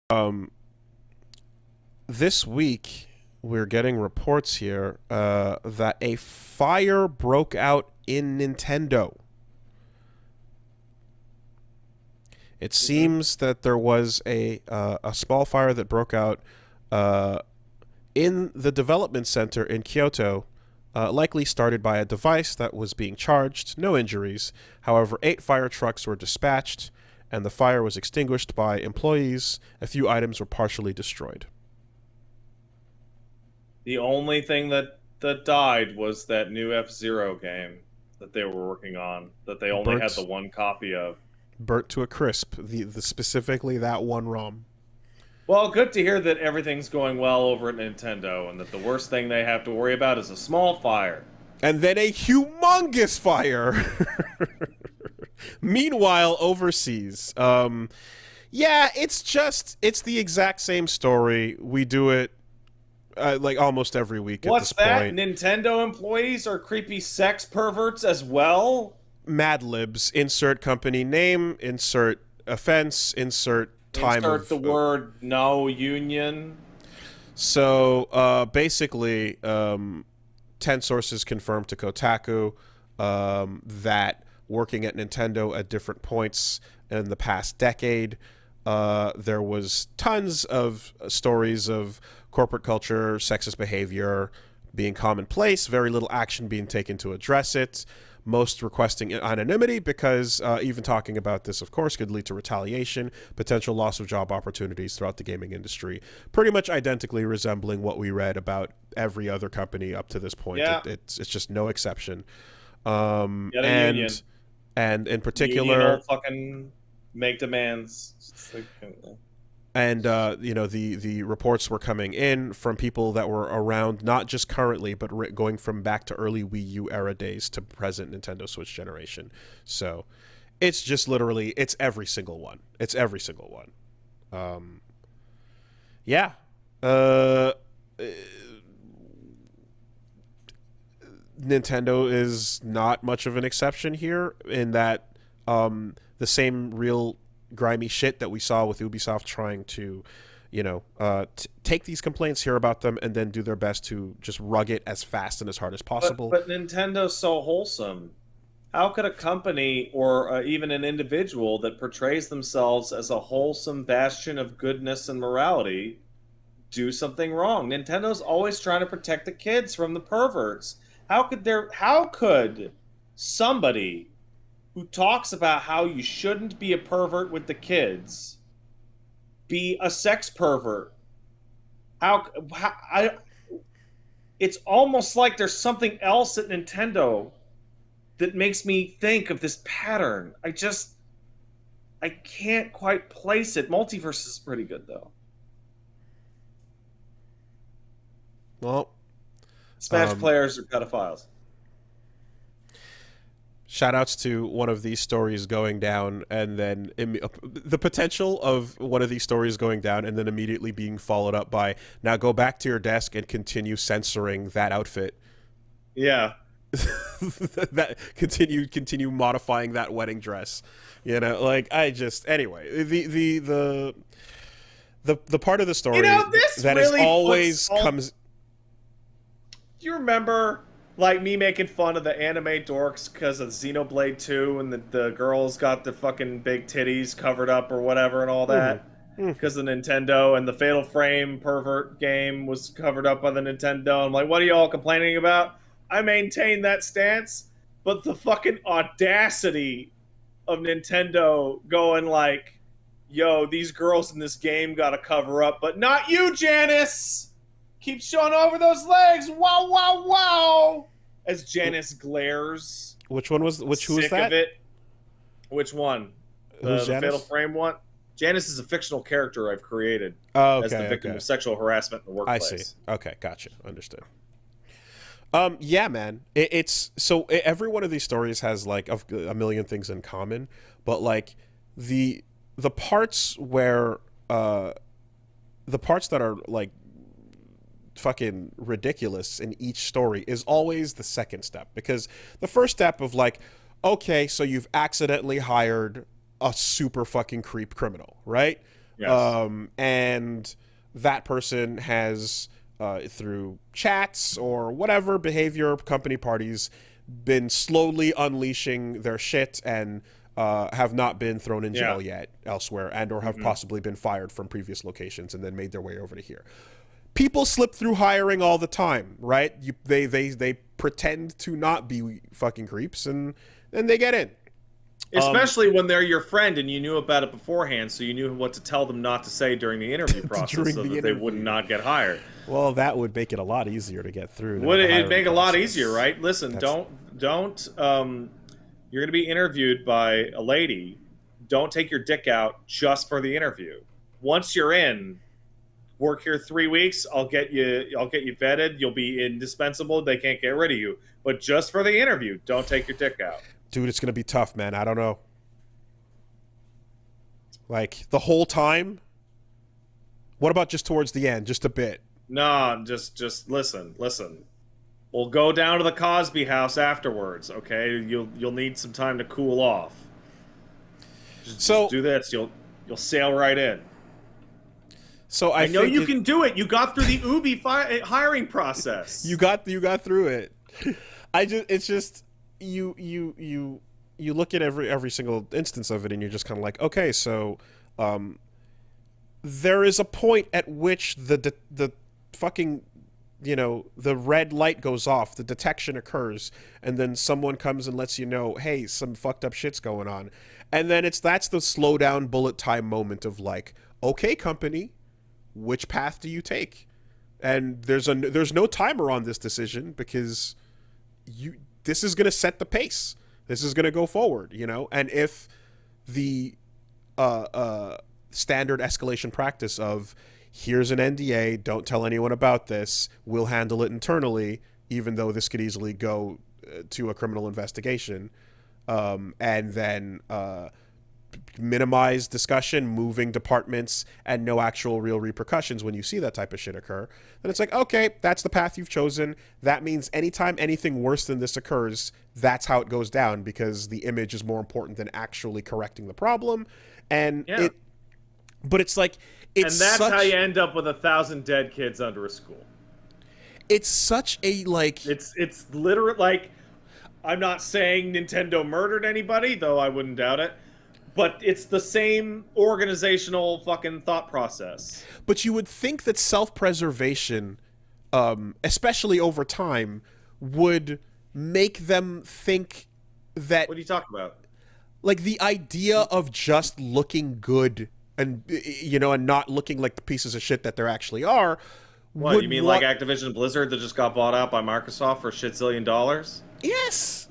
Um, this week we're getting reports here that a fire broke out in Nintendo. It Hmm. seems that there was a small fire that broke out uh, in the development center in Kyoto, likely started by a device that was being charged. No injuries. However, 8 fire trucks were dispatched, and the fire was extinguished by employees. A few items were partially destroyed. The only thing that died was that new F-Zero game that they were working on that they only had the Burnt, one copy of. burnt to a crisp. The specifically that one ROM, Well, good to hear that everything's going well over at Nintendo and that the worst thing they have to worry about is a small fire. and then a humongous fire. Meanwhile, overseas, yeah, it's the exact same story. We do it like almost every week at What's this that? point. Nintendo employees are creepy sex perverts as well? Mad Libs, insert company name, insert offense, insert time Insert the of. word no union. Basically, 10 sources confirmed to Kotaku that working at Nintendo at different points in the past decade, there was tons of stories of corporate culture, sexist behavior being commonplace, very little action being taken to address it. Most requesting anonymity because even talking about this, of course, could lead to retaliation, potential loss of job opportunities throughout the gaming industry. Pretty much identically resembling what we read about every other company up to this point. Yeah, It's just no exception. get a union. And in Union will particular, fucking make demands. and the reports were coming in from people that were around not just currently but going from back to early Wii U era days to present Nintendo Switch generation. So it's just literally it's every single one. It's every single one. um yeah. uh Nintendo is not much of an exception here in that the same real grimy shit that we saw with Ubisoft trying to, take these complaints, hear about them, and then do their best to just rug it as fast and as hard as But possible. but Nintendo's so wholesome. How could a company or even an individual that portrays themselves as a wholesome bastion of goodness and morality do something wrong? Nintendo's always trying to protect the kids from the perverts. How could somebody who talks about how you shouldn't be a pervert with the kids be a sex pervert? How I it's almost like there's something else at Nintendo that makes me think of this pattern. I can't quite place it. Multiverse is pretty good though. Well, Smash um, players are pedophiles. shout outs to one of these stories going down and then the potential of one of these stories going down and then immediately being followed up by now go back to your desk and continue censoring that outfit. Yeah. That continue modifying that wedding dress. Like I just anyway the part of the story This that is really puts always all. comes. Do you remember like me making fun of the anime dorks because of Xenoblade 2 and the girls got the fucking big titties covered up or whatever and all Mhm. that? Because of Nintendo and the Fatal Frame pervert game was covered up by the Nintendo. I'm like, what are y'all complaining about? I maintain that stance, but the fucking audacity of Nintendo going like, yo, these girls in this game got to cover up, but not you, Janice! Keep showing over those legs! Wow, wow, wow! As Janice glares, Which one was which? Who was sick of that? it. Which one? Who's The Fatal Janice? Frame one? Janice is a fictional character I've created Oh, as the okay, victim okay. of sexual harassment in the I see. workplace. Okay, gotcha. Understood. Yeah, man. It's so every one of these stories has like a million things in common, but like the the parts where the parts that are like fucking ridiculous in each story is always the second step, because the first step of like, okay, so you've accidentally hired a super fucking creep criminal, right? Yes. And that person has, through chats or whatever behavior, company parties, been slowly unleashing their shit and have not been thrown in Yeah. jail yet elsewhere, and or have possibly been fired from previous locations and then made their way over to here. People slip through hiring all the time, right? They pretend to not be fucking creeps, and then they get in. Especially when they're your friend and you knew about it beforehand, so you knew what to tell them not to say during the interview process During so the that they interview. would not get hired. Well, that would make it a lot easier to get through. Would the it hiring make it a lot process. easier, right? Listen, That's- don't you're going to be interviewed by a lady. Don't take your dick out just for the interview. Once you're in, work here 3 weeks, I'll get you vetted, you'll be indispensable, they can't get rid of you. But just for the interview, don't take your dick out. Dude, it's gonna be tough, man. I don't know. Like the whole time. What about just towards the end, just a bit? No, just listen. We'll go down to the Cosby house afterwards, okay? You'll need some time to cool off. Just do this. You'll sail right in. So I know you can do it. You got through the Ubi hiring process. You got through it. It's just you look at every single instance of it, and you're just kind of like, okay, so there is a point at which the fucking, the red light goes off, the detection occurs, and then someone comes and lets you know, hey, some fucked up shit's going on, and then that's the slow down bullet time moment of like, okay, company, which path do you take? And there's no timer on this decision because this is going to set the pace. This is going to go forward, And if the standard escalation practice of here's an NDA, don't tell anyone about this, we'll handle it internally, even though this could easily go to a criminal investigation, and then minimize discussion, moving departments, and no actual real repercussions when you see that type of shit occur, then it's like, okay, that's the path you've chosen. That means anytime anything worse than this occurs, that's how it goes down, because the image is more important than actually correcting the problem. And but it's like, and that's how you end up with 1,000 dead kids under a school. It's such a like, it's literally like, I'm not saying Nintendo murdered anybody, though I wouldn't doubt it. But it's the same organizational fucking thought process. But you would think that self-preservation, especially over time, would make them think that... What are you talking about? Like the idea of just looking good and, and not looking like the pieces of shit that there actually are. What, you mean like Activision Blizzard that just got bought out by Microsoft for $shit-zillion? Yes,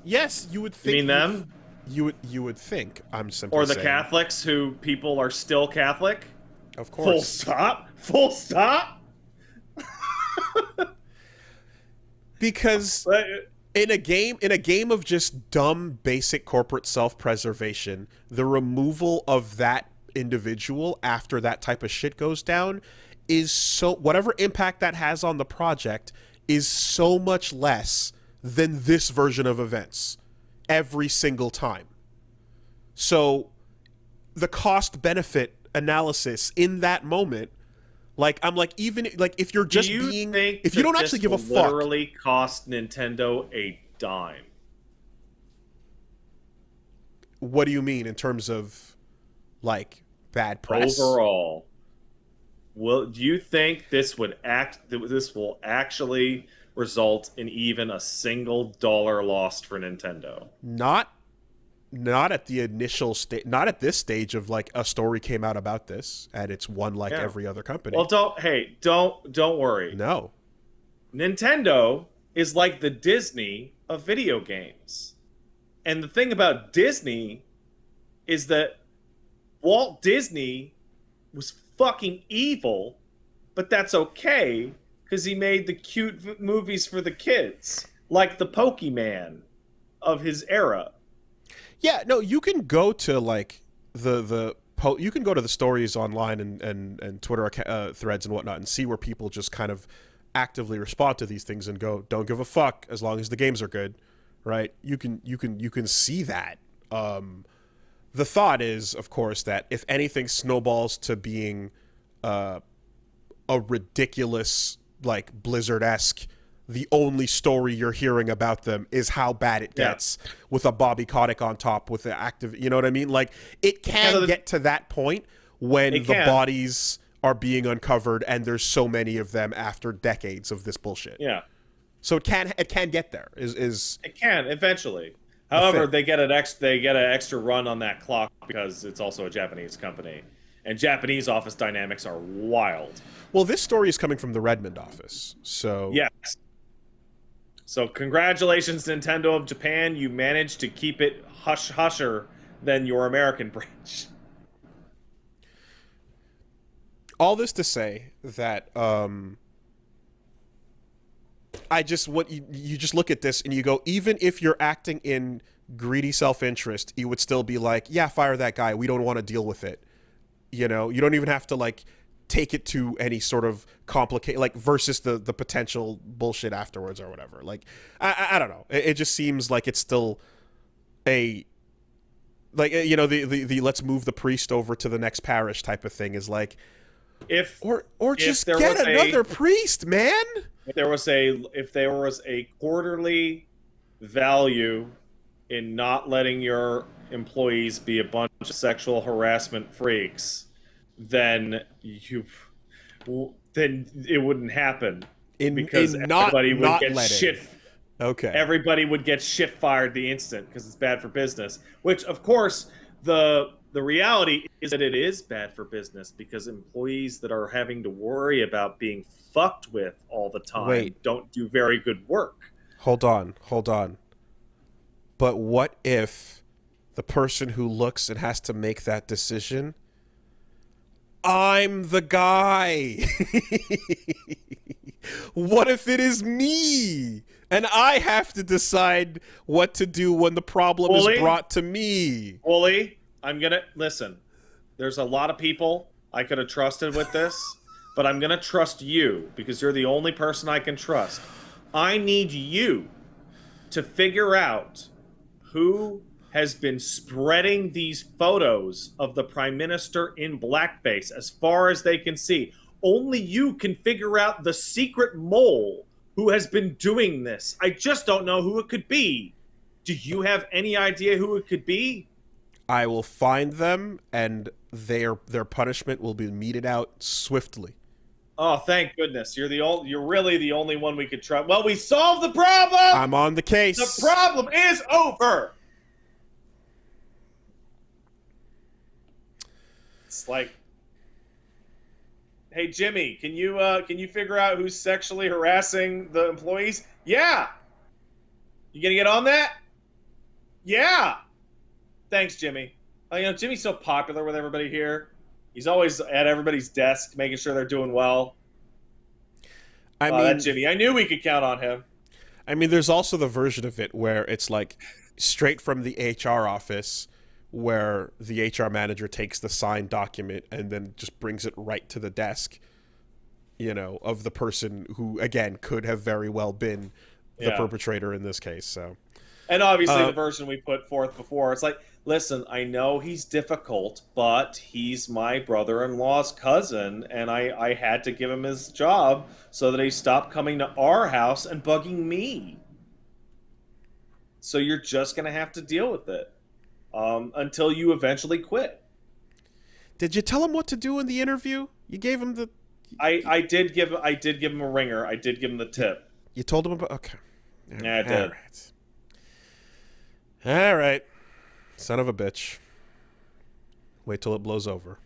you would think... You mean them? You would think, I'm simply Or the saying. Catholics who people are still Catholic? Of course. Full stop? Because in a game of just dumb basic corporate self-preservation, the removal of that individual after that type of shit goes down is so, whatever impact that has on the project is so much less than this version of events every single time. So the cost benefit analysis in that moment, like, I'm like, even like if you're just if you don't actually give a fuck, literally cost Nintendo a dime. What do you mean in terms of like bad press overall? Do you think this will actually result in even a single dollar lost for Nintendo? Not at the initial stage, not at this stage of like a story came out about this and it's one like every other company. Well, don't worry. No. Nintendo is like the Disney of video games. And the thing about Disney is that Walt Disney was fucking evil, but that's okay because he made the cute movies for the kids, like the Pokemon of his era. Yeah, no, you can go to like you can go to the stories online and Twitter threads and whatnot and see where people just kind of actively respond to these things and go, don't give a fuck as long as the games are good, right? You can see that. the thought is, of course, that if anything snowballs to being a ridiculous, like Blizzard-esque, the only story you're hearing about them is how bad it gets with a Bobby Kotick on top with the active, you know what I mean? Like, it can get to that point when the bodies are being uncovered and there's so many of them after decades of this bullshit. Yeah. So it can get there. It can eventually. However, they get an extra run on that clock because it's also a Japanese company. And Japanese office dynamics are wild. Well, this story is coming from the Redmond office. So yes. So congratulations, Nintendo of Japan. You managed to keep it hush-husher than your American branch. All this to say that I just what you just look at this and you go, even if you're acting in greedy self-interest, you would still be like, yeah, fire that guy. We don't want to deal with it. You know, you don't even have to like take it to any sort of complicate, like versus the potential bullshit afterwards or whatever. Like, I don't know. It just seems like it's still a, like, you know, the let's move the priest over to the next parish type of thing is like, or just get another priest, man. If there was a quarterly value in not letting your employees be a bunch of sexual harassment freaks, then it wouldn't happen because everybody would get shit. Okay. Everybody would get shit fired the instant because it's bad for business. Which, of course, the reality is that it is bad for business because employees that are having to worry about being fucked with all the time don't do very good work. Hold on. But what if the person who looks and has to make that decision, I'm the guy? What if it is me? And I have to decide what to do when the problem is brought to me. Woolie, listen. There's a lot of people I could have trusted with this, but I'm gonna trust you because you're the only person I can trust. I need you to figure out who has been spreading these photos of the Prime Minister in blackface as far as they can see. Only you can figure out the secret mole who has been doing this. I just don't know who it could be. Do you have any idea who it could be? I will find them, and their punishment will be meted out swiftly. Oh, thank goodness! You're really the only one we could trust. Well, we solved the problem. I'm on the case. The problem is over. It's like, hey Jimmy, can you figure out who's sexually harassing the employees? Yeah. You gonna get on that? Yeah. Thanks, Jimmy. Jimmy's so popular with everybody here. He's always at everybody's desk, making sure they're doing well. I mean, that Jimmy. I knew we could count on him. I mean, there's also the version of it where it's like straight from the HR office, where the HR manager takes the signed document and then just brings it right to the desk, you know, of the person who, again, could have very well been the perpetrator in this case. So, and obviously the version we put forth before, it's like, listen, I know he's difficult, but he's my brother-in-law's cousin, and I had to give him his job so that he stopped coming to our house and bugging me. So you're just going to have to deal with it until you eventually quit. Did you tell him what to do in the interview? You gave him the... I did give him a ringer. I did give him the tip. You told him about... Okay. Yeah, I did. All right. Son of a bitch. Wait till it blows over.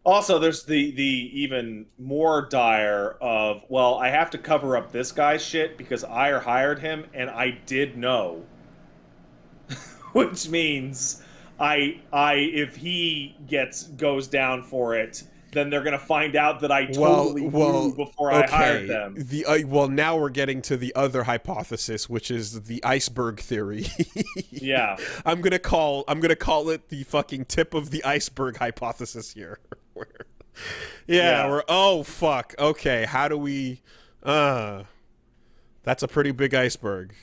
Also, there's the even more dire of, well, I have to cover up this guy's shit because I hired him and I did know. Which means if he goes down for it, then they're going to find out that I totally knew before I hired them. Now we're getting to the other hypothesis, which is the iceberg theory. Yeah. I'm gonna call it the fucking tip of the iceberg hypothesis here. Oh fuck. Okay, how do we that's a pretty big iceberg.